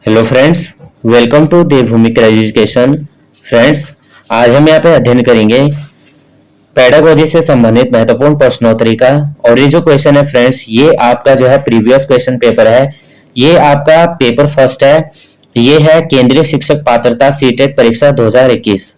Hello friends, welcome to Devbhoomi education. Friends, आज हम यहाँ पे अध्ययन करेंगे पेडागोजी से संबंधित महत्वपूर्ण प्रश्नोत्तरी का। और ये जो क्वेश्चन है फ्रेंड्स, ये आपका जो है प्रीवियस क्वेश्चन पेपर है। ये आपका पेपर फर्स्ट है। ये है केंद्रीय शिक्षक पात्रता सीटेट परीक्षा 2021।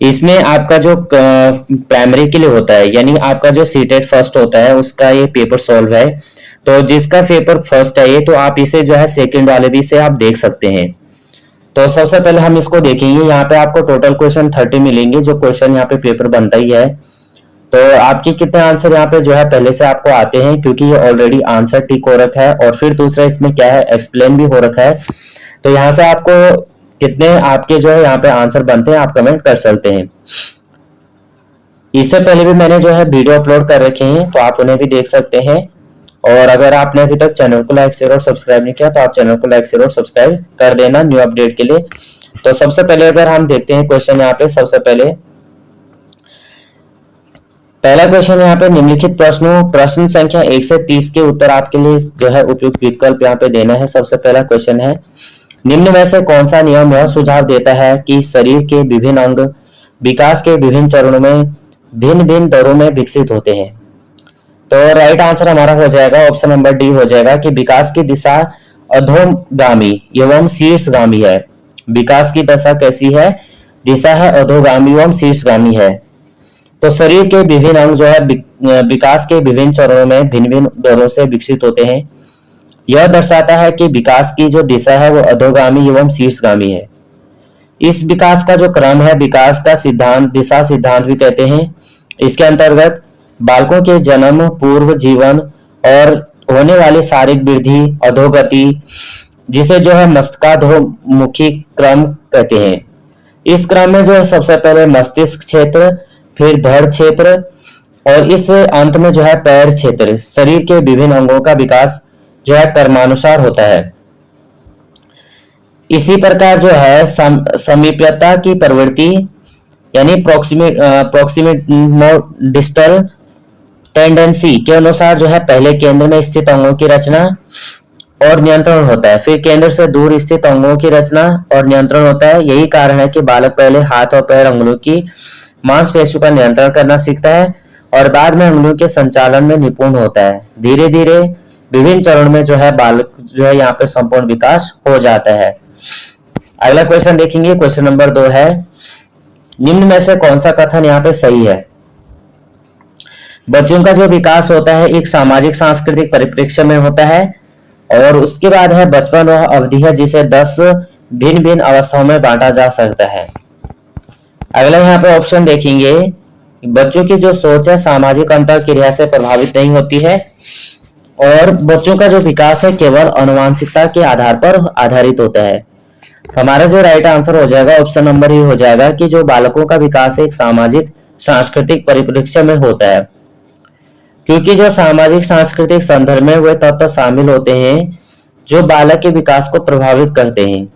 इसमें आपका जो प्राइमरी के लिए होता है, यानी आपका जो सीटेट फर्स्ट होता है, उसका ये पेपर सॉल्व है। तो जिसका पेपर फर्स्ट है ये, तो आप इसे जो है सेकंड वाले भी से आप देख सकते हैं। तो सबसे पहले हम इसको देखेंगे। यहाँ पे आपको टोटल क्वेश्चन 30 मिलेंगे, जो क्वेश्चन यहाँ पे पेपर बनता ही है। तो आपके कितने आंसर यहाँ पे जो है पहले से आपको आते हैं, क्योंकि ये ऑलरेडी आंसर टिक हो रखा है। और फिर दूसरा इसमें क्या है, एक्सप्लेन भी हो रखा है। तो यहाँ से आपको कितने आपके जो है यहाँ पे आंसर बनते हैं, आप कमेंट कर सकते हैं। इससे पहले भी मैंने जो है वीडियो अपलोड कर रखे हैं, तो आप उन्हें भी देख सकते हैं। और अगर आपने अभी तक चैनल को लाइक शेयर और सब्सक्राइब नहीं किया, तो आप चैनल को लाइक शेयर और सब्सक्राइब कर देना न्यू अपडेट के लिए। तो सबसे पहले अगर हम देखते हैं क्वेश्चन यहाँ पे, सबसे पहला क्वेश्चन यहाँ पे निम्नलिखित प्रश्न संख्या 1 से 30 के उत्तर आपके लिए जो है उपयुक्त विकल्प यहाँ पे देना है। सबसे पहला क्वेश्चन है, निम्न में से कौन सा नियम यह सुझाव देता है कि शरीर के विभिन्न अंग विकास के विभिन्न चरणों में भिन्न भिन्न दौरों में विकसित होते हैं। तो राइट आंसर हमारा हो जाएगा ऑप्शन नंबर डी हो जाएगा कि विकास की दिशा अधोगामी एवं शीर्षगामी है। विकास की दशा कैसी है, दिशा है अधोगामी एवं शीर्षगामी है। तो शरीर के विभिन्न अंग जो है विकास के विभिन्न चरणों में भिन्न भिन्न दौरों से विकसित होते हैं। यह दर्शाता है कि विकास की जो दिशा है वो अधोगामी एवं शीर्षगामी है। इस विकास का जो क्रम है, विकास का सिद्धांत दिशा सिद्धांत भी कहते हैं। इसके अंतर्गत बालकों के जन्म पूर्व जीवन और होने वाली शारीरिक वृद्धि अधोगति, जिसे जो है मस्तिष्काधोमुखी क्रम कहते हैं। इस क्रम में जो है सबसे पहले मस्तिष्क क्षेत्र, फिर धड़ क्षेत्र और इस अंत में जो है पैर क्षेत्र। शरीर के विभिन्न अंगों का विकास जो है क्रमानुसार होता है। इसी प्रकार जो है समीप्यता की प्रवृत्ति यानी प्रोक्सिमिट डिस्टल टेंडेंसी के अनुसार जो है पहले केंद्र में स्थित अंगों की रचना और नियंत्रण होता है, फिर केंद्र से दूर स्थित अंगों की रचना और नियंत्रण होता है। यही कारण है कि बालक पहले हाथ और पैर अंगुलियों की मांसपेशियों का नियंत्रण करना सीखता है और बाद में अंगुलियों के संचालन में निपुण होता है। धीरे धीरे विभिन्न चरण में जो है बालक जो है यहाँ पे संपूर्ण विकास हो जाता है। अगला क्वेश्चन देखेंगे, क्वेश्चन नंबर 2 है, निम्न में से कौन सा कथन यहाँ पे सही है। बच्चों का जो विकास होता है एक सामाजिक सांस्कृतिक परिप्रेक्ष्य में होता है और उसके बाद है बचपन वह अवधि है जिसे 10 भिन्न भिन्न अवस्थाओं में बांटा जा सकता है। अगला यहाँ पे ऑप्शन देखेंगे, बच्चों की जो सोच है सामाजिक अंतर क्रिया से प्रभावित नहीं होती है और बच्चों का जो विकास है केवल आनुवंशिकता के आधार पर आधारित होता है। हमारा जो राइट आंसर हो जाएगा ऑप्शन नंबर ही हो जाएगा कि जो बालकों का विकास एक सामाजिक सांस्कृतिक परिप्रेक्ष्य में होता है, क्योंकि जो सामाजिक सांस्कृतिक संदर्भ में वे तत्व शामिल होते हैं जो बालक के विकास को प्रभावित करते हैं।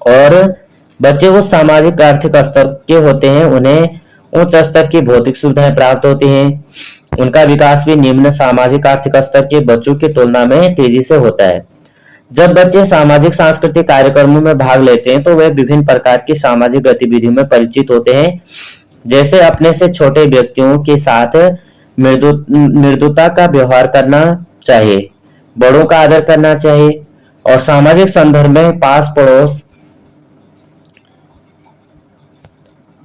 और बच्चे उस सामाजिक आर्थिक स्तर के होते हैं, उन्हें उच्च स्तर की भौतिक सुविधाएं प्राप्त होती हैं। उनका विकास भी निम्न सामाजिक आर्थिक स्तर के बच्चों की तुलना में तेजी से होता है। जब बच्चे सामाजिक सांस्कृतिक कार्यक्रमों में भाग लेते हैं तो वे विभिन्न प्रकार की सामाजिक गतिविधियों में परिचित होते हैं, जैसे अपने से छोटे व्यक्तियों के साथ मृदुता का व्यवहार करना चाहिए, बड़ों का आदर करना चाहिए और सामाजिक संदर्भ में पास पड़ोस।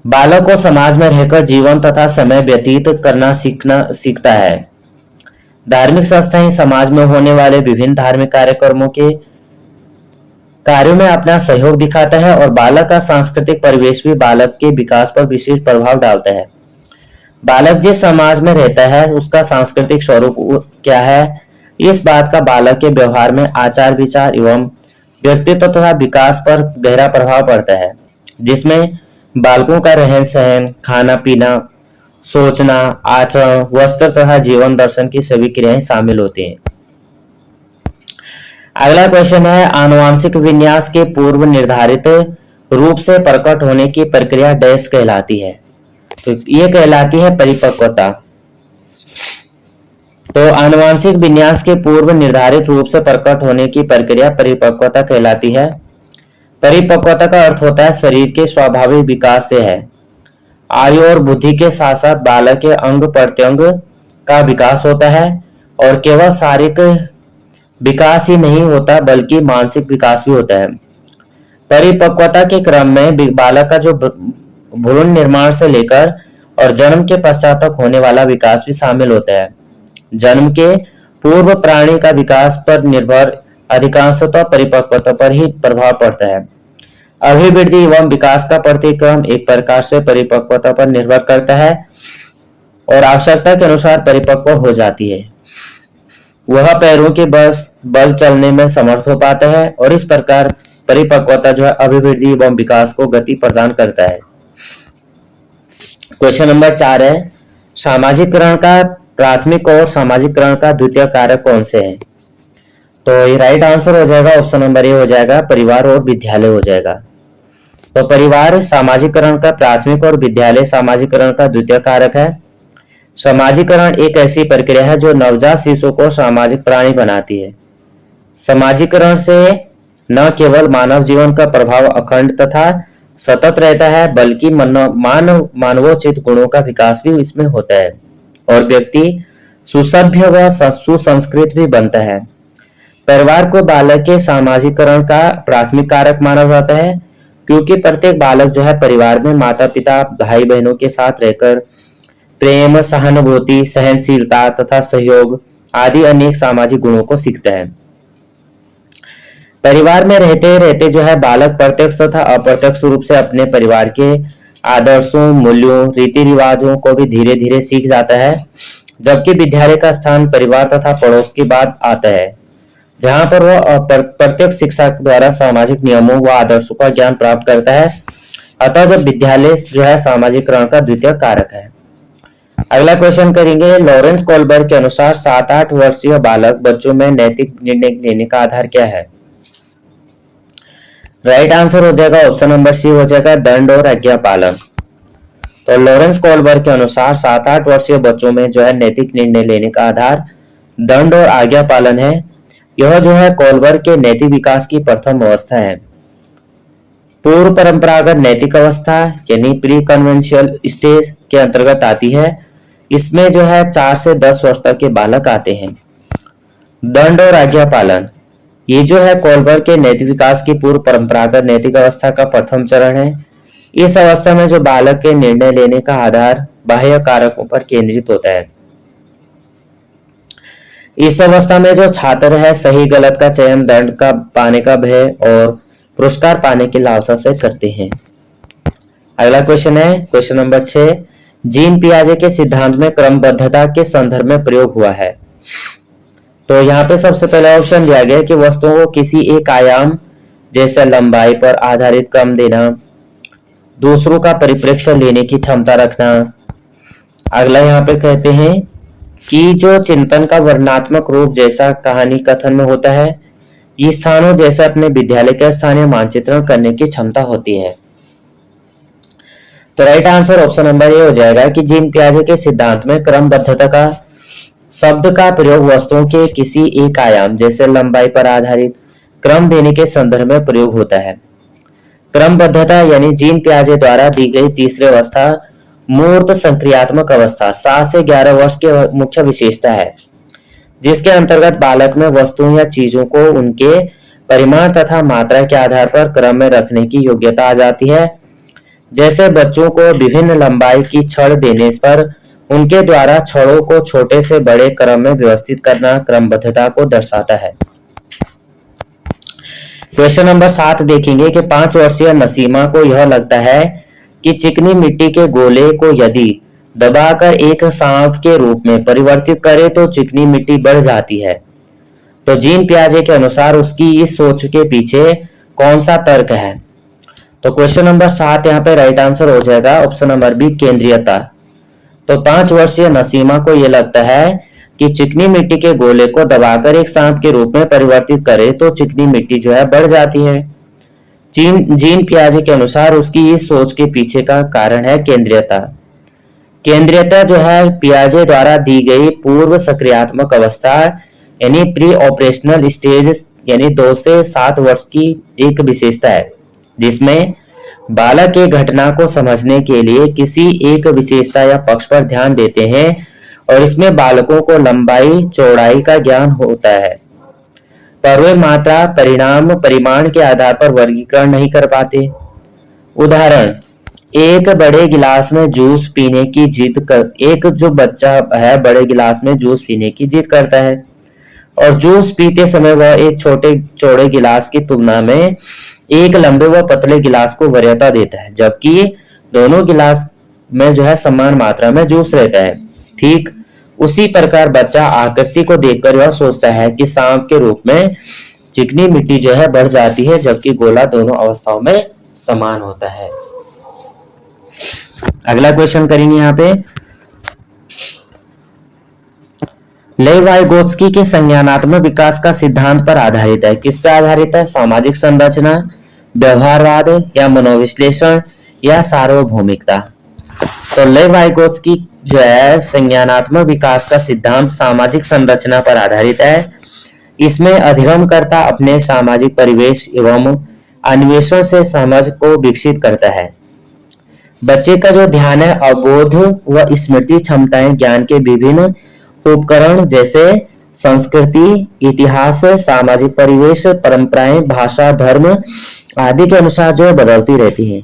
बालक को समाज में रहकर जीवन तथा समय व्यतीत करना सीखता है। धार्मिक संस्थाएं समाज में होने वाले विभिन्न धार्मिक कार्यक्रमों के कार्यों में अपना सहयोग दिखाता है और बालक का सांस्कृतिक परिवेश भी बालक के विकास पर विशेष प्रभाव डालता है। बालक जिस समाज में रहता है उसका सांस्कृतिक स्वरूप क्या है, इस बात का बालक के व्यवहार में आचार विचार एवं व्यक्तित्व तथा विकास पर गहरा प्रभाव पड़ता है, जिसमें बालकों का रहन सहन, खाना पीना, सोचना, आचरण, वस्त्र तथा जीवन दर्शन की सभी क्रियाएं शामिल होती हैं। अगला क्वेश्चन है, आनुवंशिक विन्यास के पूर्व निर्धारित रूप से प्रकट होने की प्रक्रिया डैश कहलाती है। तो ये कहलाती है परिपक्वता। तो आनुवंशिक विन्यास के पूर्व निर्धारित रूप से प्रकट होने की प्रक्रिया परिपक्वता कहलाती है। परिपक्वता का अर्थ होता है शरीर के स्वाभाविक विकास से है। आयु और बुद्धि के साथ साथ बालक के अंग प्रत्यंग का विकास होता है और केवल शारीरिक विकास ही नहीं होता बल्कि मानसिक विकास भी होता है। परिपक्वता के क्रम में बालक का जो भ्रूण निर्माण से लेकर और जन्म के पश्चात तक होने वाला विकास भी शामिल होता है। जन्म के पूर्व प्राणी का विकास पर निर्भर अधिकांशतः परिपक्वता पर ही प्रभाव पड़ता है। अभिवृद्धि एवं विकास का प्रतिक्रम एक प्रकार से परिपक्वता पर निर्भर करता है और आवश्यकता के अनुसार परिपक्व हो जाती है। वह पैरों के बल चलने में समर्थ हो पाता है और इस प्रकार परिपक्वता जो है अभिवृद्धि एवं विकास को गति प्रदान करता है। क्वेश्चन नंबर 4 है, सामाजिकरण का प्राथमिक और सामाजिकरण का द्वितीय कारक कौन से हैं? तो ये राइट आंसर हो जाएगा, ऑप्शन नंबर ए हो जाएगा, परिवार और विद्यालय हो जाएगा। तो परिवार सामाजिकरण का प्राथमिक और विद्यालय सामाजिकरण का द्वितीय कारक है। सामाजिकरण एक ऐसी प्रक्रिया है जो नवजात शिशु को सामाजिक प्राणी बनाती है। सामाजिकरण से न केवल मानव जीवन का प्रभाव अखंड तथा सतत रहता है बल्कि मानवोचित गुणों का विकास भी इसमें होता है और व्यक्ति सुसभ्य व सुसंस्कृत भी बनता है। परिवार को बालक के सामाजिकरण का प्राथमिक कारक माना जाता है क्योंकि प्रत्येक बालक जो है परिवार में माता पिता भाई बहनों के साथ रहकर प्रेम, सहानुभूति, सहनशीलता तथा सहयोग आदि अनेक सामाजिक गुणों को सीखता है। परिवार में रहते रहते जो है बालक प्रत्यक्ष तथा अप्रत्यक्ष रूप से अपने परिवार के आदर्शों, मूल्यों, रीति रिवाजों को भी धीरे धीरे सीख जाता है। जबकि विद्यालय का स्थान परिवार तथा पड़ोस के बाद आता है जहां पर वह प्रत्यक्ष शिक्षा द्वारा सामाजिक नियमों व आदर्शों का ज्ञान प्राप्त करता है। अतः जब विद्यालय जो है सामाजिकरण का द्वितीय कारक है। अगला क्वेश्चन करेंगे, लॉरेंस कोलबर्ग के अनुसार 7-8 वर्षीय बालक बच्चों में नैतिक निर्णय लेने का आधार क्या है? राइट आंसर हो जाएगा, ऑप्शन नंबर सी हो जाएगा, दंड और आज्ञा पालन। तो लॉरेंस कोलबर्ग के अनुसार 7-8 वर्षीय बच्चों में जो है नैतिक निर्णय लेने का आधार दंड और आज्ञा पालन है। यह जो है कोलबर्ग के नैतिक विकास की प्रथम अवस्था है। पूर्व परंपरागत नैतिक अवस्था यानी प्री कन्वेंशनल स्टेज के अंतर्गत आती है। इसमें जो है 4 से 10 वर्ष तक के बालक आते हैं। दंड और आज्ञा पालन ये जो है कोलबर्ग के नैतिक विकास की पूर्व परंपरागत नैतिक अवस्था का प्रथम चरण है। इस अवस्था में जो बालक के निर्णय लेने का आधार बाह्य कारकों पर केंद्रित होता है। इस अवस्था में जो छात्र है सही गलत का चयन दंड का पाने का भय और पुरस्कार पाने की लालसा से करते हैं। अगला क्वेश्चन है क्वेश्चन नंबर 6, जीन पियाजे के सिद्धांत में क्रमबद्धता के संदर्भ में प्रयोग हुआ है। तो यहाँ पे सबसे पहला ऑप्शन दिया गया कि वस्तुओं को किसी एक आयाम जैसे लंबाई पर आधारित क्रम देना, दूसरों का परिप्रेक्ष्य लेने की क्षमता रखना। अगला यहाँ पे कहते हैं कि जो चिंतन का वर्णनात्मक रूप जैसा कहानी कथन में होता है, ये स्थानों जैसे अपने विद्यालय के स्थानीय मानचित्रण करने की क्षमता होती है। तो right answer option number A हो जाएगा कि जीन पियाजे के सिद्धांत में क्रमबद्धता का शब्द का प्रयोग वस्तुओं के किसी एक आयाम जैसे लंबाई पर आधारित क्रम देने के संदर्भ में प्रयोग होता है। क्रमबद्धता यानी जीन पियाजे द्वारा दी गई तीसरी अवस्था मूर्त संक्रियात्मक अवस्था 7 से 11 वर्ष की मुख्य विशेषता है, जिसके अंतर्गत बालक में वस्तुओं या चीजों को उनके परिमाण तथा मात्रा के आधार पर क्रम में रखने की योग्यता आ जाती है। जैसे बच्चों को विभिन्न लंबाई की छड़ देने पर उनके द्वारा छड़ों को छोटे से बड़े क्रम में व्यवस्थित करना क्रमबद्धता को दर्शाता है। क्वेश्चन नंबर 7 देखेंगे कि 5 वर्षीय नसीमा को यह लगता है कि चिकनी मिट्टी के गोले को यदि दबाकर एक सांप के रूप में परिवर्तित करे तो चिकनी मिट्टी बढ़ जाती है। तो जीन पियाजे के अनुसार उसकी इस सोच के पीछे कौन सा तर्क है? तो क्वेश्चन नंबर 7 यहाँ पे राइट आंसर हो जाएगा ऑप्शन नंबर बी, केंद्रीयता। तो 5 वर्षीय नसीमा को यह लगता है कि चिकनी मिट्टी के गोले को दबाकर एक सांप के रूप में परिवर्तित करे तो चिकनी मिट्टी जो है बढ़ जाती है। जीन पियाजे के अनुसार उसकी इस सोच के पीछे का कारण है केंद्रीयता। केंद्रीयता जो है पियाजे द्वारा दी गई पूर्व सक्रियात्मक अवस्था यानी प्री ऑपरेशनल स्टेज यानी 2 से 7 वर्ष की एक विशेषता है, जिसमें बालक एक घटना को समझने के लिए किसी एक विशेषता या पक्ष पर ध्यान देते हैं और इसमें बालकों को लंबाई चौड़ाई का ज्ञान होता है, पर वे मात्रा परिणाम परिमाण के आधार पर वर्गीकरण नहीं कर पाते। उदाहरण, एक बड़े गिलास में जूस पीने की जिद कर एक जो बच्चा है बड़े गिलास में जूस पीने की जिद करता है और जूस पीते समय वह एक छोटे चौड़े गिलास की तुलना में एक लंबे व पतले गिलास को वरीयता देता है, जबकि दोनों गिलास में जो है समान मात्रा में जूस रहता है। ठीक उसी प्रकार बच्चा आकृति को देखकर वह सोचता है कि सांप के रूप में चिकनी मिट्टी जो है बढ़ जाती है, जबकि गोला दोनों अवस्थाओं में समान होता है। अगला क्वेश्चन करेंगे यहाँ पे, लेव-वाइगोत्स्की के संज्ञानात्मक विकास का सिद्धांत पर आधारित है। किस पर आधारित है? सामाजिक संरचना, व्यवहारवाद या मनोविश्लेषण या सार्वभौमिकता। तो लेव-वाइगोत्स्की जो है संज्ञानात्मक विकास का सिद्धांत सामाजिक संरचना पर आधारित है। इसमें अधिगमकर्ता अपने सामाजिक परिवेश एवं अन्वेषण से समझ को विकसित करता है। बच्चे का जो ध्यान है अवबोध व स्मृति क्षमताएं ज्ञान के विभिन्न उपकरण जैसे संस्कृति, इतिहास, सामाजिक परिवेश, परंपराएं, भाषा, धर्म आदि के अनुसार जो बदलती रहती है।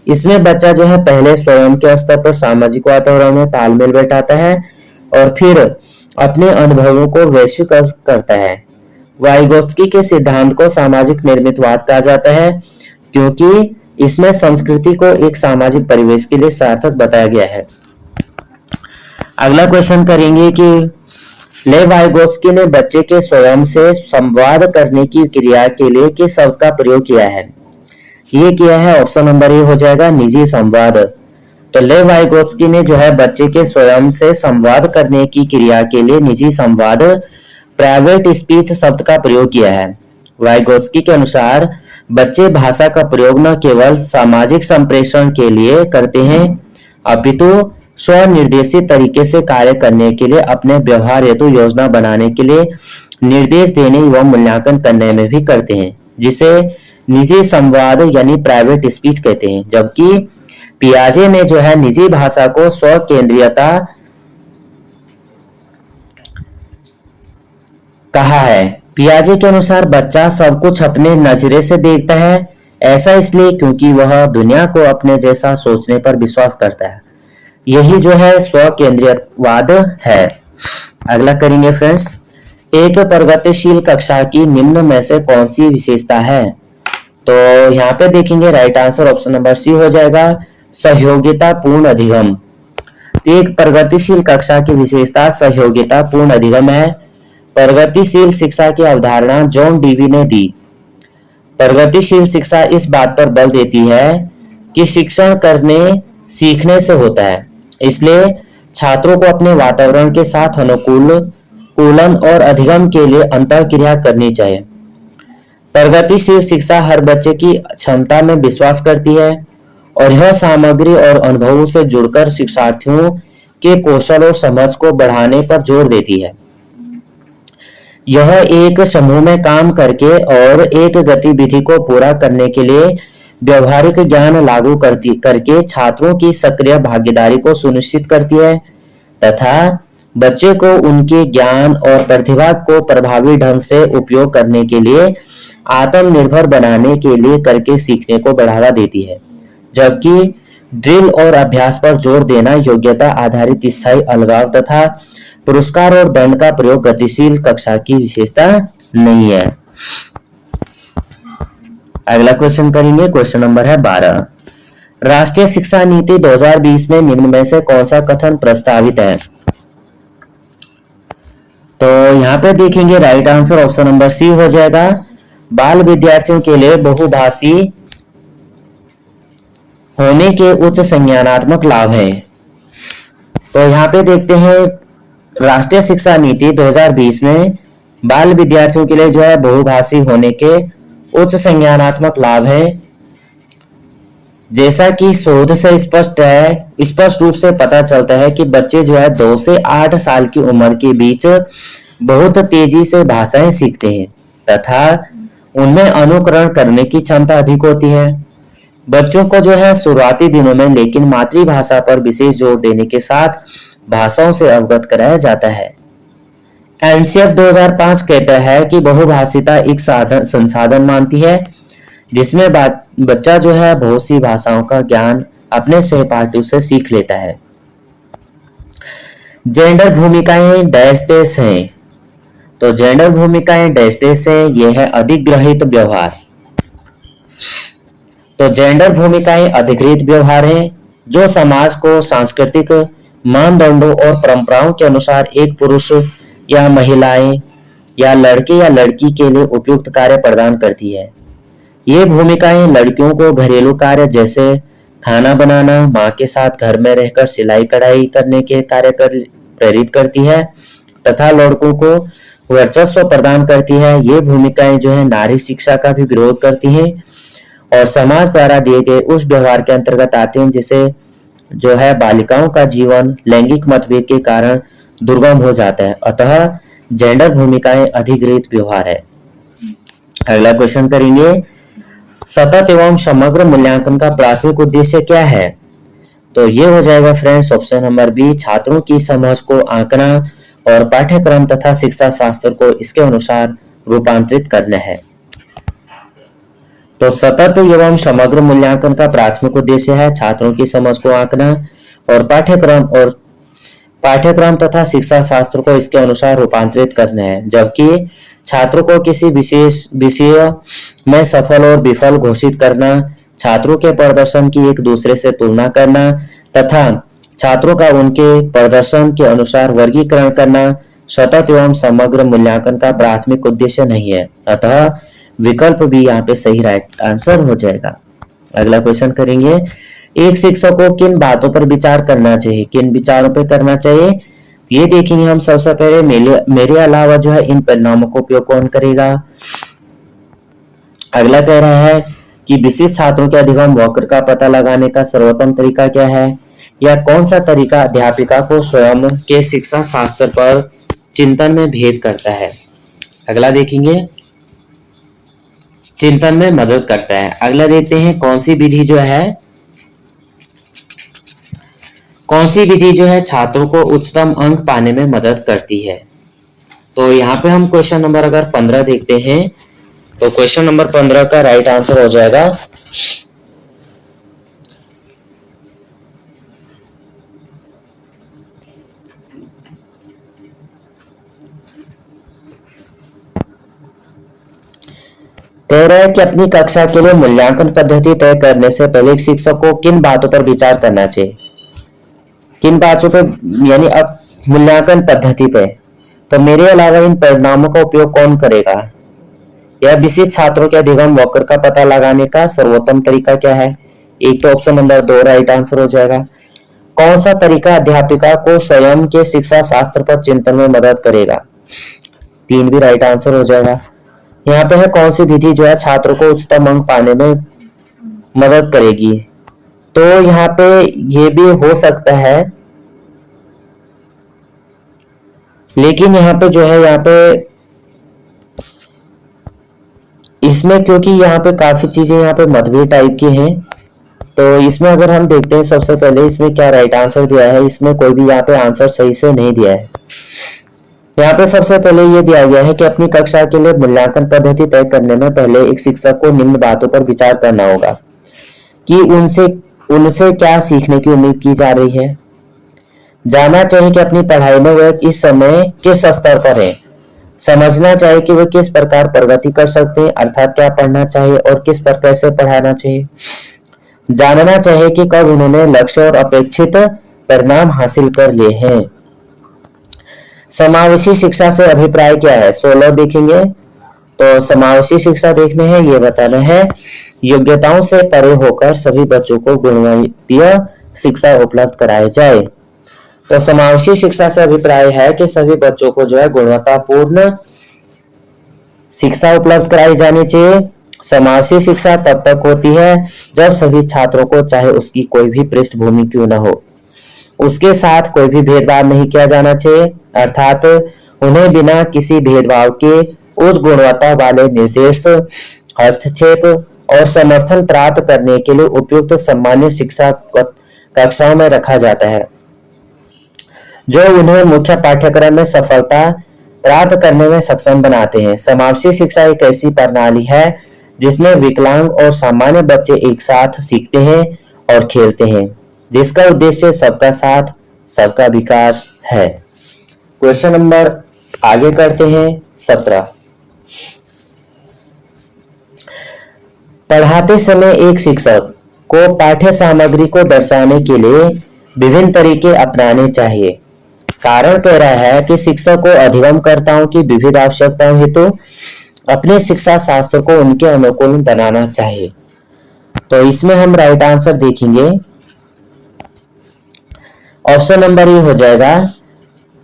इसमें बच्चा जो है पहले स्वयं के स्तर पर सामाजिक वातावरण में तालमेल बैठाता है और फिर अपने अनुभवों को वैश्विक करता है। वाइगोत्स्की के सिद्धांत को सामाजिक निर्मितवाद कहा जाता है, क्योंकि इसमें संस्कृति को एक सामाजिक परिवेश के लिए सार्थक बताया गया है। अगला क्वेश्चन करेंगे कि लेव-वाइगोत्स्की ने बच्चे के स्वयं से संवाद करने की क्रिया के लिए किस शब्द का प्रयोग किया है? ये किया है ऑप्शन नंबर ए हो जाएगा निजी संवाद। तो लेव-वाइगोत्स्की ने जो है बच्चे के स्वयं से संवाद करने की क्रिया के लिए निजी संवाद प्राइवेट स्पीच शब्द का प्रयोग किया है। वाइगोत्स्की के अनुसार बच्चे भाषा का प्रयोग न केवल सामाजिक संप्रेषण के लिए करते हैं अपितु स्वनिर्देशित तरीके से कार्य करने के लिए अपने व्यवहार हेतु योजना बनाने के लिए निर्देश देने एवं मूल्यांकन करने में भी करते हैं, जिसे निजी संवाद यानी प्राइवेट स्पीच कहते हैं। जबकि पियाजे ने जो है निजी भाषा को स्व केंद्रीयता कहा है। पियाजे के अनुसार बच्चा सब कुछ अपने नजरे से देखता है, ऐसा इसलिए क्योंकि वह दुनिया को अपने जैसा सोचने पर विश्वास करता है। यही जो है स्व केंद्रीयवाद है। अगला करेंगे फ्रेंड्स, एक प्रगतिशील कक्षा की निम्न में से कौन सी विशेषता है? तो यहाँ पे देखेंगे right answer option number C हो जाएगा सहयोगिता पूर्ण अधिगम। एक प्रगतिशील कक्षा की विशेषता सहयोगिता पूर्ण अधिगम है। प्रगतिशील शिक्षा की अवधारणा जॉन डीवी ने दी। प्रगतिशील शिक्षा इस बात पर बल देती है कि शिक्षण करने सीखने से होता है, इसलिए छात्रों को अपने वातावरण के साथ अनुकूलन और अधिगम के लिए अंतःक्रिया करनी चाहिए। प्रगतिशील शिक्षा हर बच्चे की क्षमता में विश्वास करती है और यह सामग्री और अनुभवों से जुड़कर शिक्षार्थियों के कौशल और समझ को बढ़ाने पर जोर देती है। यह एक समूह में काम करके और एक गतिविधि को पूरा करने के लिए व्यवहारिक ज्ञान लागू करके छात्रों की सक्रिय भागीदारी को सुनिश्चित करती है तथा बच्चे को उनके ज्ञान और प्रतिभा को प्रभावी ढंग से उपयोग करने के लिए आत्मनिर्भर बनाने के लिए करके सीखने को बढ़ावा देती है। जबकि ड्रिल और अभ्यास पर जोर देना योग्यता आधारित स्थायी अलगाव तथा पुरस्कार और दंड का प्रयोग गतिशील कक्षा की विशेषता नहीं है। अगला क्वेश्चन करेंगे, क्वेश्चन नंबर है 12। राष्ट्रीय शिक्षा नीति 2020 में निम्न में से कौन सा कथन प्रस्तावित है? तो यहाँ पे देखेंगे right answer option number C हो जाएगा बाल विद्यार्थियों के लिए बहुभाषी होने के उच्च संज्ञानात्मक लाभ है। तो यहाँ पे देखते हैं राष्ट्रीय शिक्षा नीति 2020 में बाल विद्यार्थियों के लिए जो है बहुभाषी होने के उच्च संज्ञानात्मक लाभ है। जैसा कि शोध से स्पष्ट रूप से पता चलता है कि बच्चे जो है 2 से 8 साल की उम्र के बीच बहुत तेजी से भाषाएं सीखते हैं तथा उनमें अनुकरण करने की क्षमता अधिक होती है। बच्चों को जो है शुरुआती दिनों में लेकिन मातृभाषा पर विशेष जोर देने के साथ भाषाओं से अवगत कराया जाता है। एनसीएफ 2005 कहता है कि बहुभाषिता एक संसाधन मानती है जिसमें बच्चा जो है बहुत सी भाषाओं का ज्ञान अपने सहपाठियों से सीख लेता है। जेंडर भूमिकाएं डैश डैश हैं। तो जेंडर भूमिकाएं डैश डैश हैं, यह है अधिग्रहित व्यवहार। तो जेंडर भूमिकाएं अधिग्रहित व्यवहार हैं जो समाज को सांस्कृतिक मानदंडों और परंपराओं के अनुसार एक पुरुष या महिलाएं या लड़के या लड़की के लिए उपयुक्त कार्य प्रदान करती है। ये भूमिकाएं लड़कियों को घरेलू कार्य जैसे खाना बनाना, माँ के साथ घर में रहकर सिलाई कढ़ाई करने के कार्य प्रेरित करती है तथा लड़कों को वर्चस्व प्रदान करती है। ये भूमिकाएं जो है नारी शिक्षा का भी विरोध करती हैं और समाज द्वारा दिए गए उस व्यवहार के अंतर्गत आते हैं जिसे जो है बालिकाओं का जीवन लैंगिक मतभेद के कारण दुर्गम हो जाता है। अतः जेंडर भूमिकाएं अधिग्रहित व्यवहार है। अगला क्वेश्चन करेंगे, सतत एवं समग्र मूल्यांकन का प्राथमिक उद्देश्य क्या है? तो ये हो जाएगा फ्रेंड्स ऑप्शन नंबर बी, छात्रों की समझ को आंकना और पाठ्यक्रम तथा शिक्षा शास्त्र को इसके अनुसार रूपांतरित करना है। तो सतत एवं समग्र मूल्यांकन का प्राथमिक उद्देश्य है छात्रों की समझ को आंकना और पाठ्यक्रम तथा शिक्षा शास्त्र को इसके अनुसार रूपांतरित करना है, जबकि छात्रों को किसी विशेष विषय में सफल और विफल घोषित करना, छात्रों के प्रदर्शन की एक दूसरे से तुलना करना तथा छात्रों का उनके प्रदर्शन के अनुसार वर्गीकरण करना सतत एवं समग्र मूल्यांकन का प्राथमिक उद्देश्य नहीं है। अतः विकल्प भी यहाँ पे सही राइट आंसर हो जाएगा। अगला क्वेश्चन करेंगे, एक शिक्षक को किन बातों पर विचार करना चाहिए, किन विचारों पर करना चाहिए? ये देखेंगे हम सबसे पहले मेरे अलावा जो है इन परिणामों का उपयोग कौन करेगा। अगला कह रहा है कि विशिष्ट छात्रों के अधिगम वक्र का पता लगाने का सर्वोत्तम तरीका क्या है, या कौन सा तरीका अध्यापिका को स्वयं के शिक्षा शास्त्र पर चिंतन में भेद करता है। अगला देखेंगे चिंतन में मदद करता है। अगला देखते हैं कौन सी विधि जो है छात्रों को उच्चतम अंक पाने में मदद करती है। तो यहाँ पे हम क्वेश्चन नंबर अगर 15 देखते हैं तो क्वेश्चन नंबर 15 का राइट आंसर हो जाएगा कह रहा है कि अपनी कक्षा के लिए मूल्यांकन पद्धति तय करने से पहले एक शिक्षक को किन बातों पर विचार करना चाहिए, किन बातों पर, यानी अब मूल्यांकन पद्धति पे। तो मेरे अलावा इन परिणामों का उपयोग कौन करेगा, या विशिष्ट छात्रों के अधिगम वक्र का पता लगाने का सर्वोत्तम तरीका क्या है। एक तो ऑप्शन नंबर 2 राइट आंसर हो जाएगा। कौन सा तरीका अध्यापिका को स्वयं के शिक्षा शास्त्र पर चिंतन में मदद करेगा, 3 भी राइट आंसर हो जाएगा। यहाँ पे है कौन सी विधि जो है छात्रों को उच्चतम अंक पाने में मदद करेगी। तो यहाँ पे ये भी हो सकता है, लेकिन यहाँ पे जो है यहाँ पे इसमें क्योंकि यहाँ पे काफी चीजें यहाँ पे मतभेद टाइप की हैं, तो इसमें अगर हम देखते हैं सबसे पहले इसमें क्या राइट आंसर दिया है, इसमें कोई भी यहाँ पे आंसर सही से नहीं दिया है। यहाँ पे सबसे पहले ये दिया गया है कि अपनी कक्षा के लिए मूल्यांकन पद्धति तय करने में पहले एक शिक्षक को निम्न बातों पर विचार करना होगा कि उनसे क्या सीखने की उम्मीद की जा रही है। जानना चाहिए कि अपनी पढ़ाई में वे इस समय किस स्तर पर है। समझना चाहिए कि वे किस प्रकार प्रगति कर सकते हैं, अर्थात क्या पढ़ना चाहिए और किस पर कैसे पढ़ाना चाहिए। जानना चाहिए कि कब उन्होंने लक्ष्य और अपेक्षित परिणाम हासिल कर लिए हैं। समावेशी शिक्षा से अभिप्राय क्या है, 16 देखेंगे। तो समावेशी शिक्षा देखने हैं, ये बताना है योग्यताओं से परे होकर सभी बच्चों को गुणवत्ता शिक्षा उपलब्ध कराई जाए। तो समावेशी शिक्षा से अभिप्राय है कि सभी बच्चों को जो है गुणवत्तापूर्ण शिक्षा उपलब्ध कराई जानी चाहिए। समावेशी शिक्षा तब तक होती है जब सभी छात्रों को, चाहे उसकी कोई भी पृष्ठभूमि क्यों न हो, उसके साथ कोई भी भेदभाव नहीं किया जाना चाहिए, अर्थात उन्हें बिना किसी भेदभाव के उच्च गुणवत्ता वाले निर्देश, हस्तक्षेप और समर्थन प्राप्त करने के लिए उपयुक्त सामान्य शिक्षा कक्षाओं में रखा जाता है, जो उन्हें मुख्य पाठ्यक्रम में सफलता प्राप्त करने में सक्षम बनाते हैं। समावेशी शिक्षा एक ऐसी प्रणाली है जिसमें विकलांग और सामान्य बच्चे एक साथ सीखते हैं और खेलते हैं, जिसका उद्देश्य सबका साथ सबका विकास है। क्वेश्चन नंबर आगे करते हैं 17। पढ़ाते समय एक शिक्षक को पाठ्य सामग्री को दर्शाने के लिए विभिन्न तरीके अपनाने चाहिए। कारण कह रहा है कि शिक्षक को अधिगमकर्ताओं की विविध आवश्यकताओं हेतु अपने शिक्षा शास्त्र को उनके अनुकूल बनाना चाहिए। तो इसमें हम राइट आंसर देखेंगे। ऑप्शन नंबर ए हो जाएगा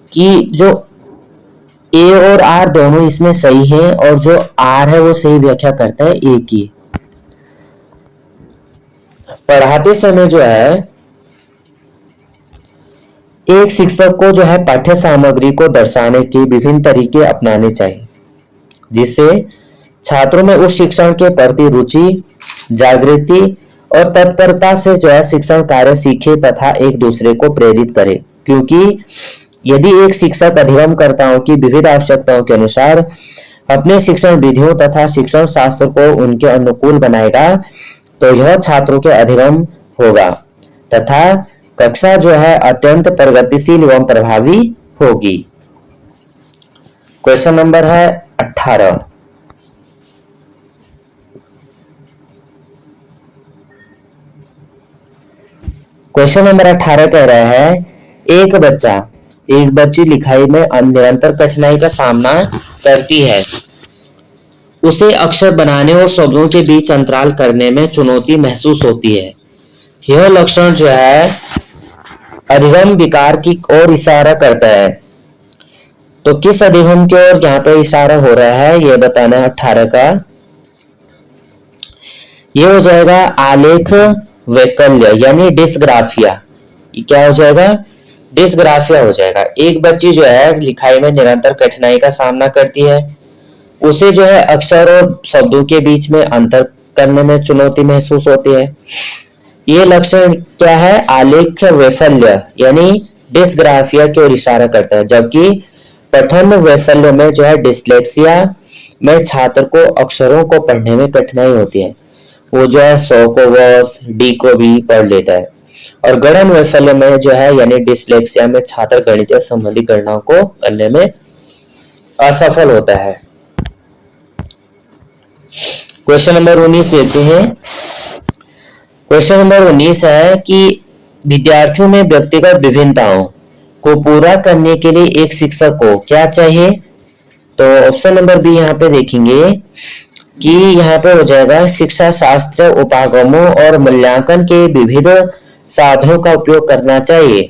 कि जो ए और आर दोनों इसमें सही है और जो आर है वो सही व्याख्या करता है ए की। पढ़ाते समय जो है एक शिक्षक को जो है पाठ्य सामग्री को दर्शाने के विभिन्न तरीके अपनाने चाहिए, जिससे छात्रों में उस शिक्षण के प्रति रुचि, जागृति और तत्परता से जो है शिक्षण कार्य सीखे तथा एक दूसरे को प्रेरित करे। क्योंकि यदि एक शिक्षक अधिगमकर्ताओं की विविध आवश्यकताओं के अनुसार अपने शिक्षण विधियों तथा शिक्षण शास्त्र को उनके अनुकूल बनाएगा, तो यह छात्रों के अधिगम होगा तथा कक्षा जो है अत्यंत प्रगतिशील एवं प्रभावी होगी। क्वेश्चन नंबर है 18। क्वेश्चन नंबर 18 कह रहा है एक बच्ची लिखाई में निरंतर कठिनाई का सामना करती है। उसे अक्षर बनाने और शब्दों के बीच अंतराल करने में चुनौती महसूस होती है। यह लक्षण जो है अधिगम विकार की ओर इशारा करता है। तो किस अधिगम की ओर यहाँ पे इशारा हो रहा है यह बताना है 18 का। ये हो जाएगा आलेख वैकल्य यानी डिस्ग्राफिया। क्या हो जाएगा? डिस्ग्राफिया हो जाएगा। एक बच्ची जो है लिखाई में निरंतर कठिनाई का सामना करती है, उसे जो है अक्षर और शब्दों के बीच में अंतर करने में चुनौती महसूस होती है। ये लक्षण क्या है? आलेख वैफल्य यानी डिस्ग्राफिया की ओर इशारा करता है। जबकि पठन वैफल्य में जो है डिस्लेक्सिया में छात्र को अक्षरों को पढ़ने में कठिनाई होती है, वो जो है 100 को वॉस डी को भी पढ़ लेता है। और गणन वैफल्य में जो है यानी डिस्लेक्सिया में छात्र गणितीय संबंधी गणनाओं को करने में असफल होता है। क्वेश्चन नंबर 19 देखते हैं। क्वेश्चन नंबर 19 है कि विद्यार्थियों में व्यक्तिगत विभिन्नताओं को पूरा करने के लिए एक शिक्षक को क्या चाहिए? तो ऑप्शन नंबर बी यहाँ पे देखेंगे कि यहाँ पे हो जाएगा शिक्षा शास्त्र उपागमों और मूल्यांकन के विविध साधनों का उपयोग करना चाहिए।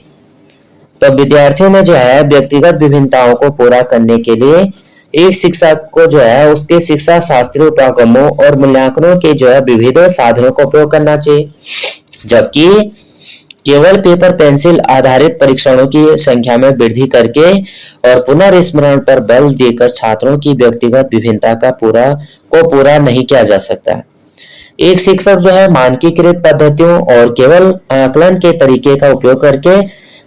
तो विद्यार्थियों में जो है व्यक्तिगत विभिन्नताओं को पूरा करने के लिए एक शिक्षक को जो है उसके शिक्षा शास्त्रीय उपागमों और मूल्यांकनों के जो है विविध साधनों का उपयोग करना चाहिए। जबकि केवल पेपर पेंसिल आधारित परीक्षणों की संख्या में वृद्धि करके और पुनर्स्मरण पर बल देकर छात्रों की व्यक्तिगत विभिन्नता का पूरा नहीं किया जा सकता। एक शिक्षक जो है मानकीकृत पद्धतियों और केवल आकलन के तरीके का उपयोग करके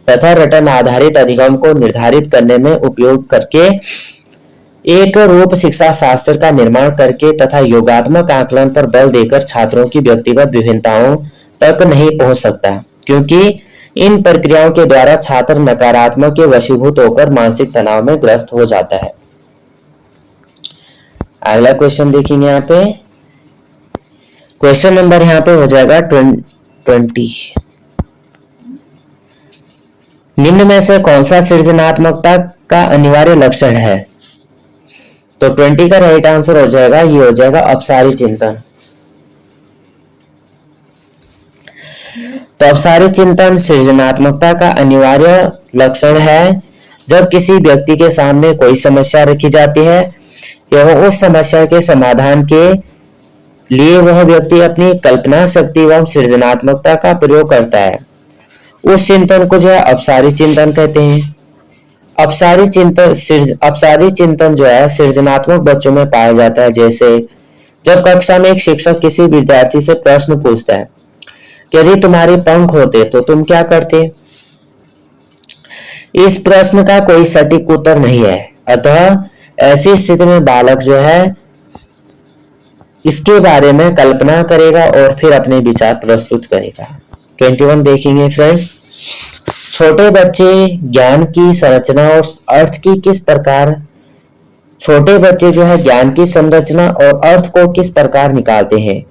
तथा रटन आधारित अधिगम को निर्धारित करने में उपयोग करके एक रूप शिक्षा शास्त्र का निर्माण करके तथा योगात्मक आकलन पर बल देकर छात्रों की व्यक्तिगत विभिन्नताओं तक नहीं पहुंच सकता, क्योंकि इन प्रक्रियाओं के द्वारा छात्र नकारात्मक के वशीभूत होकर मानसिक तनाव में ग्रस्त हो जाता है। अगला क्वेश्चन देखेंगे यहाँ पे। क्वेश्चन नंबर यहाँ पे हो जाएगा 20। निम्न में से कौन सा सृजनात्मकता का अनिवार्य लक्षण है? तो 20 का राइट आंसर हो जाएगा, ये हो जाएगा अपसारी चिंतन। तो अपसारी चिंतन सृजनात्मकता का अनिवार्य लक्षण है। जब किसी व्यक्ति के सामने कोई समस्या रखी जाती है, यह उस समस्या के समाधान के लिए वह व्यक्ति अपनी कल्पना शक्ति एवं सृजनात्मकता का प्रयोग करता है। उस चिंतन को जो है अपसारी चिंतन कहते हैं। अपसारी चिंतन जो है सृजनात्मक बच्चों में पाया जाता है। जैसे जब कक्षा में एक शिक्षक किसी विद्यार्थी से प्रश्न पूछता है कि यदि तुम्हारे पंख होते तो तुम क्या करते। इस प्रश्न का कोई सटीक उत्तर नहीं है, अतः ऐसी स्थिति में बालक जो है इसके बारे में कल्पना करेगा और फिर अपने विचार प्रस्तुत करेगा। 21 देखेंगे फ्रेंड्स। छोटे बच्चे ज्ञान की संरचना और अर्थ की किस प्रकार छोटे बच्चे जो है ज्ञान की संरचना और अर्थ को किस प्रकार निकालते हैं।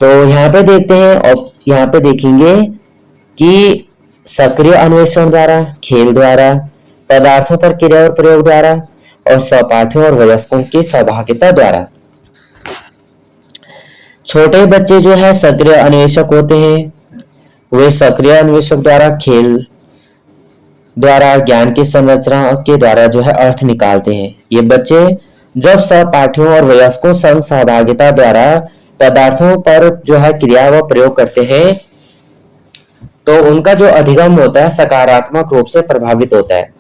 तो यहाँ पे देखते हैं और यहाँ पे देखेंगे कि सक्रिय अन्वेषण द्वारा, खेल द्वारा, पदार्थों पर क्रिया और प्रयोग द्वारा और सहपाठियों और वयस्कों की सहभागिता द्वारा। छोटे बच्चे जो है सक्रिय अन्वेषक होते हैं। वे सक्रिय अन्वेषक द्वारा, खेल द्वारा, ज्ञान की संरचना के द्वारा जो है अर्थ निकालते हैं। ये बच्चे जब सहपाठियों और वयस्कों संग सहभागिता द्वारा पदार्थों पर जो है क्रिया व प्रयोग करते हैं तो उनका जो अधिगम होता है सकारात्मक रूप से प्रभावित होता है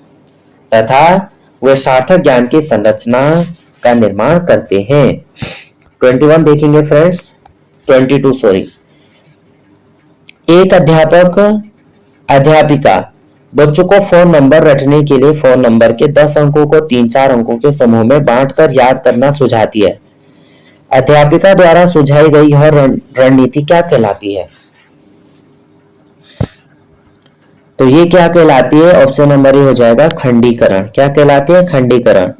तथा वे सार्थक ज्ञान की संरचना का निर्माण करते हैं। 21 देखेंगे फ्रेंड्स। 22 सॉरी। एक अध्यापक अध्यापिका बच्चों को फोन नंबर रटने के लिए फोन नंबर के 10 अंकों को 3-4 अंकों के समूह में बांटकर याद करना सुझाती है। अध्यापिका द्वारा सुझाई गई यह रणनीति क्या कहलाती है। तो ये क्या कहलाती है। ऑप्शन नंबर ए हो जाएगा खंडीकरण। क्या कहलाती है। खंडीकरण।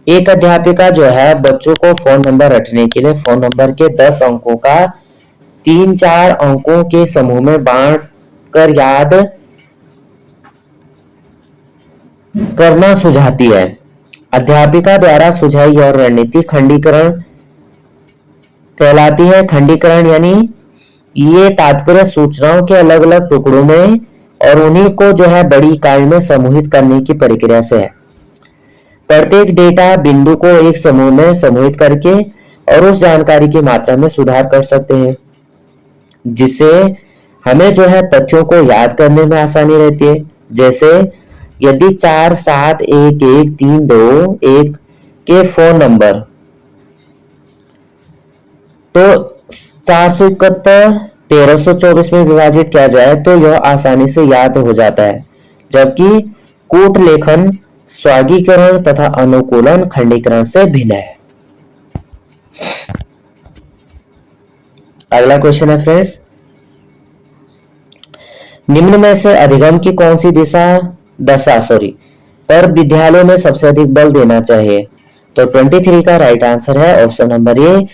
एक अध्यापिका जो है बच्चों को फोन नंबर रटने के लिए फोन नंबर के 10 अंकों का 3-4 अंकों के समूह में बांट कर याद करना सुझाती है। अध्यापिका द्वारा सुझाई यह रणनीति खंडीकरण कहलाती है। खंडीकरण यानी ये तात्पर्य सूचनाओं के अलग अलग टुकड़ों में और उन्हीं को जो है बड़ी इकाई में समूहित करने की प्रक्रिया से है। प्रत्येक डेटा बिंदु को एक समूह में समूहित करके और उस जानकारी की मात्रा में सुधार कर सकते हैं जिससे हमें जो है तथ्यों को याद करने में आसानी रहती है। जैसे यदि 4711321 के फोन नंबर तो 471 1324 में विभाजित किया जाए तो यह आसानी से याद हो जाता है, जबकि कूट लेखन स्वागीकरण तथा अनुकूलन खंडीकरण से भिन्न है। अगला क्वेश्चन है फ्रेंड्स। निम्न में से अधिगम की कौन सी दशा पर विद्यालयों में सबसे अधिक बल देना चाहिए। तो 23 का राइट आंसर है ऑप्शन नंबर ए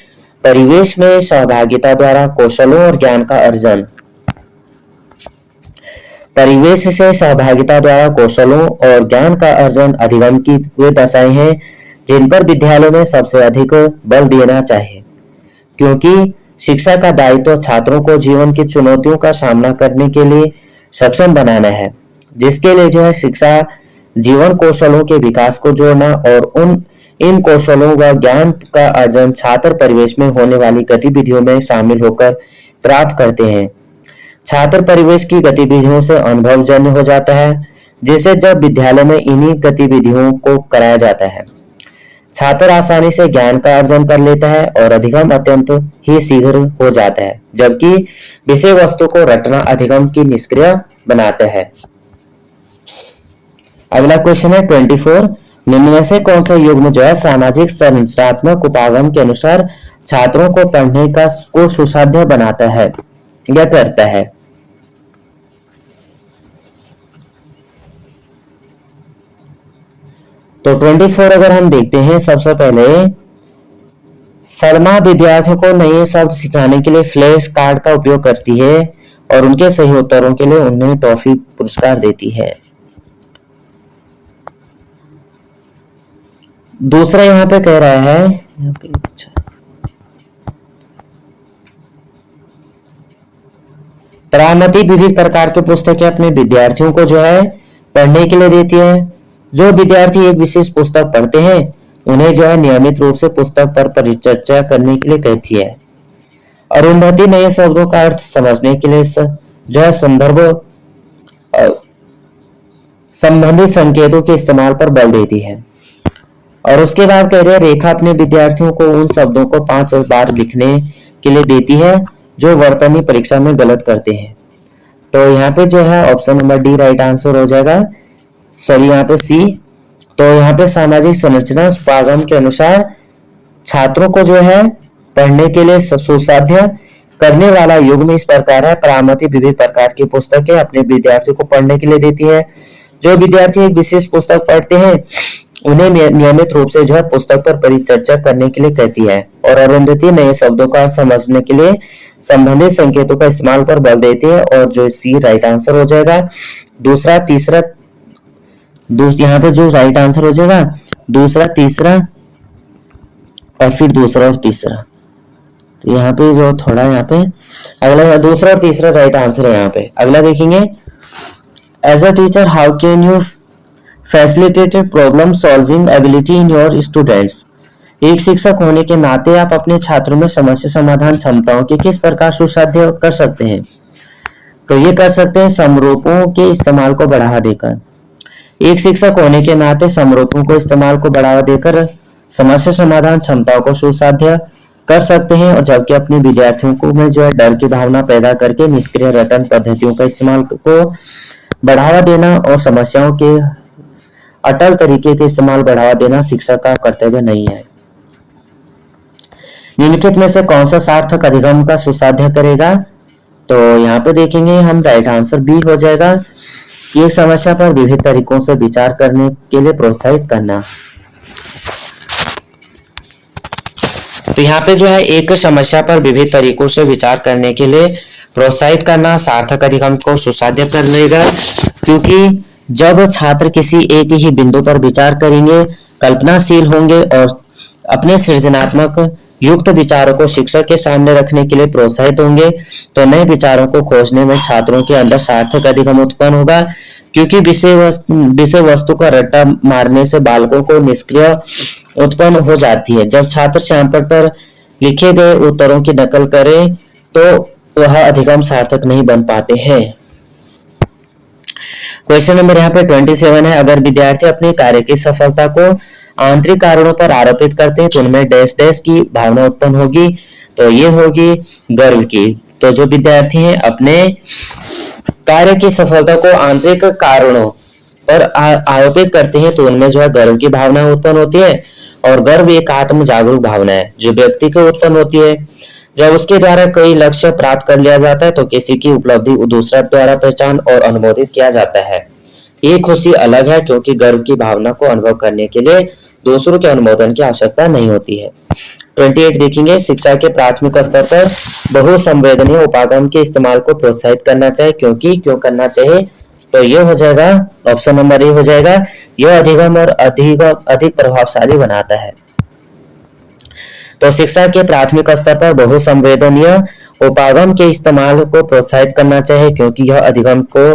परिवेश में सहभागिता द्वारा कौशलों और ज्ञान का अर्जन। परिवेश से सहभागिता द्वारा कौशलों और ज्ञान का अर्जन अधिगम की वे दशाएं हैं जिन पर विद्यालयों में सबसे अधिक बल देना चाहिए, क्योंकि शिक्षा का दायित्व छात्रों को जीवन की चुनौतियों का सामना करने के लिए सक्षम बनाना है, जिसके लिए जो है शिक्षा जीवन कौशलों के विकास को जोड़ना और इन कौशलों व ज्ञान का अर्जन छात्र परिवेश में होने वाली गतिविधियों में शामिल होकर प्राप्त करते हैं। छात्र परिवेश की गतिविधियों से अनुभवजन्य हो जाता है, जिसे जब विद्यालय में इन्हीं गतिविधियों को कराया जाता है छात्र आसानी से ज्ञान का अर्जन कर लेता है और अधिगम अत्यंत ही शीघ्र हो जाता है, जबकि विषय वस्तु को रटना अधिगम की निष्क्रिय बनाता है। अगला क्वेश्चन है 24। निम्न में से कौन सा युग्म जो है सामाजिक संरचनात्मक उपागम के अनुसार छात्रों को पढ़ने को सुसाध्य बनाता है या करता है। तो 24 अगर हम देखते हैं, सबसे पहले सलमा विद्यार्थियों को नए शब्द सिखाने के लिए फ्लैश कार्ड का उपयोग करती है और उनके सही उत्तरों के लिए उन्हें टॉफी पुरस्कार देती है। दूसरा यहाँ पे कह रहा है परामति विविध प्रकार के पुस्तकें अपने विद्यार्थियों को जो है पढ़ने के लिए देती है। जो विद्यार्थी एक विशेष पुस्तक पढ़ते हैं उन्हें जो है नियमित रूप से पुस्तक पर परिचर्चा करने के लिए कहती है। अरुंधति नए शब्दों का अर्थ समझने के लिए जो है संदर्भ संबंधित संकेतों के इस्तेमाल पर बल देती है। और उसके बाद कह रहे हैं रेखा अपने विद्यार्थियों को उन शब्दों को 5 बार लिखने के लिए देती है जो वर्तनी परीक्षा में गलत करते हैं। तो यहाँ पे जो है option number D right answer हो जाएगा, सॉरी यहाँ पे सी। तो यहाँ पे सामाजिक संरचना उपागम के अनुसार छात्रों को जो है पढ़ने के लिए सुसाध्य करने वाला युग्म इस प्रकार है। परामति विविध प्रकार की पुस्तकें अपने विद्यार्थियों को पढ़ने के लिए देती है। जो विद्यार्थी एक विशेष पुस्तक पढ़ते हैं उन्हें नियमित रूप से जो है पुस्तक पर परिचर्चा करने के लिए कहती है। और अरुंधति नए शब्दों का समझने के लिए संबंधित संकेतों का इस्तेमाल पर बल देती है। और जो सी राइट आंसर हो जाएगा। दूसरा तीसरा यहाँ पे जो राइट आंसर हो जाएगा दूसरा तीसरा और फिर दूसरा और तीसरा। तो यहाँ पे जो थोड़ा यहाँ पे अगला दूसरा और तीसरा राइट आंसर है। यहाँ पे अगला देखेंगे, as a teacher how can you facilitated problem solving ability in your students. एक शिक्षक होने के नाते आप अपने छात्रों में समस्या समाधान क्षमताओं के किस प्रकार सुसाध्य कर सकते हैं। तो ये कर सकते हैं समरूपों के इस्तेमाल को बढ़ावा देकर। एक शिक्षक होने के नाते समरूपों को इस्तेमाल को बढ़ावा देकर समस्या समाधान क्षमताओं को सुसाध्य कर सकते हैं। और जबकि अपने विद्यार्थियों को में जो है डर की भावना पैदा करके निष्क्रिय रटन पद्धतियों का इस्तेमाल को बढ़ावा देना और समस्याओं के अटल तरीके के इस्तेमाल बढ़ावा देना शिक्षक का कर्तव्य नहीं है। निम्नलिखित में से कौन सा सार्थक अधिगम का सुसाध्य करेगा। तो यहाँ पे देखेंगे हम राइट आंसर बी हो जाएगा कि एक समस्या पर विभिन्न तरीकों से विचार करने के लिए प्रोत्साहित करना। तो यहाँ पे जो है एक समस्या पर विभिन्न तरीकों से विचार करने के लिए प्रोत्साहित करना सार्थक अधिगम को सुसाध्य कर लेगा। क्योंकि जब छात्र किसी एक ही बिंदु पर विचार करेंगे, कल्पनाशील होंगे और अपने सृजनात्मक युक्त विचारों को शिक्षक के सामने रखने के लिए प्रोत्साहित होंगे, तो नए विचारों को खोजने में छात्रों के अंदर सार्थक अधिगम उत्पन्न होगा। क्योंकि विषय वस्तु का रट्टा मारने से बालकों को निष्क्रिय उत्पन्न हो जाती है। जब छात्र श्यामपट्ट पर लिखे गए उत्तरों की नकल करें तो वह अधिगम सार्थक नहीं बन पाते हैं। क्वेश्चन नंबर यहाँ पे 27 है, अगर विद्यार्थी अपने कार्य की सफलता को आंतरिक कारणों पर आरोपित करते हैं तो उनमें डैश डैश की भावना उत्पन्न होगी। तो ये होगी गर्व की। तो जो विद्यार्थी हैं अपने कार्य की सफलता को आंतरिक कारणों पर आरोपित करते हैं तो उनमें जो है गर्व की भावना उत्पन्न होती है। और गर्व एक आत्म जागरूक भावना है जो व्यक्ति को उत्पन्न होती है। जब उसके द्वारा कोई लक्ष्य प्राप्त कर लिया जाता है तो किसी की उपलब्धि दूसरा द्वारा पहचान और अनुमोदित किया जाता है। ये खुशी अलग है क्योंकि गर्व की भावना को अनुभव करने के लिए दूसरों के अनुमोदन की आवश्यकता नहीं होती है। 28 देखेंगे, शिक्षा के प्राथमिक स्तर पर बहुसंवेदनीय उपागम के इस्तेमाल को प्रोत्साहित करना चाहिए। क्यों करना चाहिए। तो ये हो जाएगा ऑप्शन नंबर ए हो जाएगा, यह अधिगम और अधिक प्रभावशाली बनाता है। तो शिक्षा के प्राथमिक स्तर पर बहुसंवेदनीय उपागम के इस्तेमाल को प्रोत्साहित करना चाहिए क्योंकि यह अधिगम को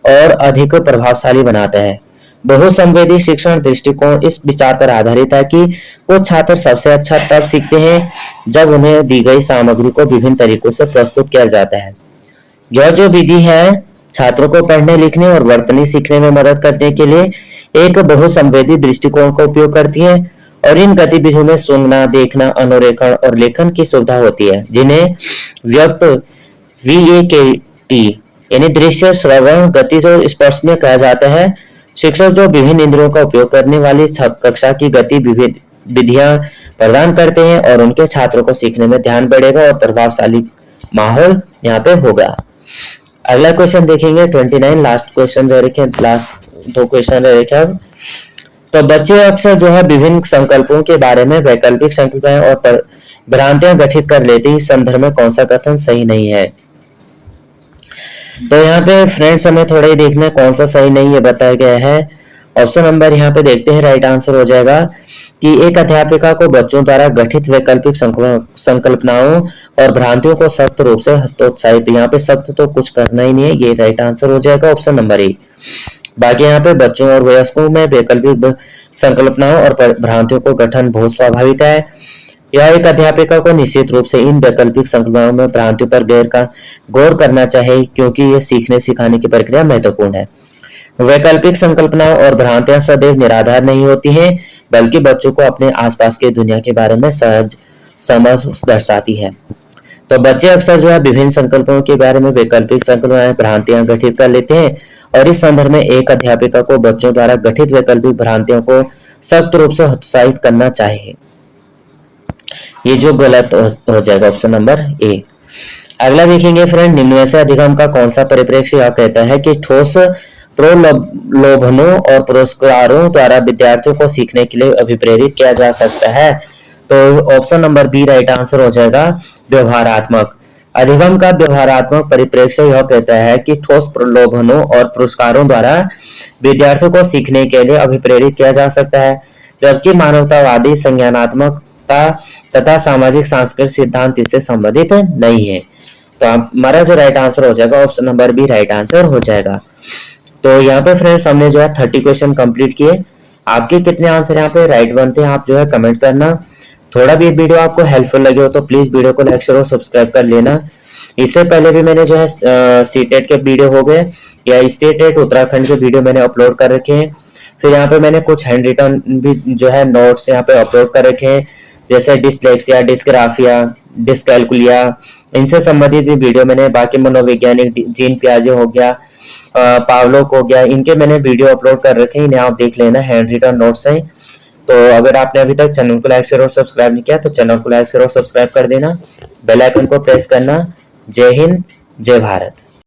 और अधिक प्रभावशाली बनाता है। बहुसंवेदी शिक्षण दृष्टिकोण इस विचार पर आधारित है कि कुछ छात्र सबसे अच्छा तब सीखते हैं जब उन्हें दी गई सामग्री को विभिन्न तरीकों से प्रस्तुत किया जाता है। यह जो विधि है छात्रों को पढ़ने लिखने और वर्तनी सीखने में मदद करने के लिए एक बहुसंवेदी दृष्टिकोण का उपयोग करती है। और इन गतिविधियों में सुनना, देखना, अनुरेखण और लेखन की सुविधा होती है जिन्हें व्यक्त VAKT यानी दृश्य, श्रवण, गतिज और स्पर्शनीय कहा जाता है। शिक्षक जो विभिन्न इंद्रियों का उपयोग करने वाली कक्षा की गतिविधियां प्रदान करते हैं और उनके छात्रों को सीखने में ध्यान बढ़ेगा और प्रभावशाली माहौल यहाँ पे होगा। अगला क्वेश्चन देखेंगे 29, लास्ट क्वेश्चन रह रखे, लास्ट 2 क्वेश्चन रह रखे। तो बच्चे अक्सर जो है विभिन्न संकल्पों के बारे में वैकल्पिक संकल्पनाएं और भ्रांतियां गठित कर लेते हैं। इस संदर्भ में कौन सा कथन सही नहीं है। तो यहाँ पे फ्रेंड्स हमें थोड़ा ही देखना है कौन सा सही नहीं है बताया गया है। ऑप्शन नंबर यहाँ पे देखते हैं, राइट आंसर हो जाएगा कि एक अध्यापिका को बच्चों द्वारा गठित वैकल्पिक संकल्पनाओं और भ्रांतियों को सख्त रूप से हस्तोत्साहित, यहाँ पे सख्त तो कुछ करना ही नहीं है, ये राइट आंसर हो जाएगा ऑप्शन नंबर ए। बाकी यहाँ पे बच्चों और वयस्कों में वैकल्पिक संकल्पनाओं और भ्रांतियों को गठन बहुत स्वाभाविक है। यह एक अध्यापिका को निश्चित रूप से इन वैकल्पिक संकल्पनाओं में भ्रांतियों पर गौर करना चाहिए, क्योंकि ये सीखने सिखाने की प्रक्रिया महत्वपूर्ण है। वैकल्पिक संकल्पनाएं और भ्रांतियां सदैव निराधार नहीं होती हैं, बल्कि बच्चों को अपने आसपास के दुनिया के बारे में सहज समझ दर्शाती है। तो बच्चे अक्सर जो है विभिन्न संकल्पों के बारे में वैकल्पिक संकल्पनाएं भ्रांतियां गठित कर लेते हैं, और इस संदर्भ में एक अध्यापिका को बच्चों द्वारा गठित वैकल्पिक भ्रांतियों को सख्त रूप से हतोत्साहित करना चाहिए। ये जो गलत हो जाएगा ऑप्शन नंबर ए। अगला देखेंगे फ्रेंड, निम्न में से अधिगम का कौन सा परिप्रेक्ष्य यह कहता है कि ठोस प्रलोभनों और पुरस्कारों द्वारा विद्यार्थियों को सीखने के लिए अभिप्रेरित किया जा सकता है। तो option number B right answer हो जाएगा, व्यवहारात्मक। अधिगम का व्यवहारात्मक परिप्रेक्ष्य यह कहता है कि ठोस प्रलोभनों और पुरस्कारों द्वारा विद्यार्थियों को सीखने के लिए अभिप्रेरित किया जा सकता है, जबकि मानवतावादी संज्ञानात्मकता तथा सामाजिक सांस्कृतिक सिद्धांत इससे संबंधित नहीं है। तो हमारा जो राइट आंसर हो जाएगा option number B right answer हो जाएगा। तो यहाँ पे फ्रेंड्स हमने जो है 30 क्वेश्चन कंप्लीट किए। आपके कितने आंसर यहाँ पे राइट बनते हैं आप जो है कमेंट करना। थोड़ा भी वीडियो आपको हेल्पफुल लगे हो तो प्लीज वीडियो को लाइक शेयर और सब्सक्राइब कर लेना। इससे पहले भी मैंने जो है सीटेट के वीडियो हो गए या स्टेट उत्तराखंड के वीडियो मैंने अपलोड कर रखे हैं। फिर यहाँ पे मैंने कुछ हैंड रिटन भी जो है नोट्स यहाँ पे अपलोड कर रखे हैं, जैसे डिसलेक्सिया, डिस्ग्राफिया, डिस्कैलकुलिया, इनसे संबंधित भी वीडियो मैंने, बाकी मनोवैज्ञानिक जीन पियाजे हो गया, पावलोक हो गया, इनके मैंने वीडियो अपलोड कर रखे हैं, इन्हें आप देख लेना, हैंड रिटन नोट्स हैं। तो अगर आपने अभी तक चैनल को लाइक शेयर और सब्सक्राइब नहीं किया तो चैनल को लाइक शेयर और सब्सक्राइब कर देना, बेल आइकन को प्रेस करना। जय हिंद, जय भारत।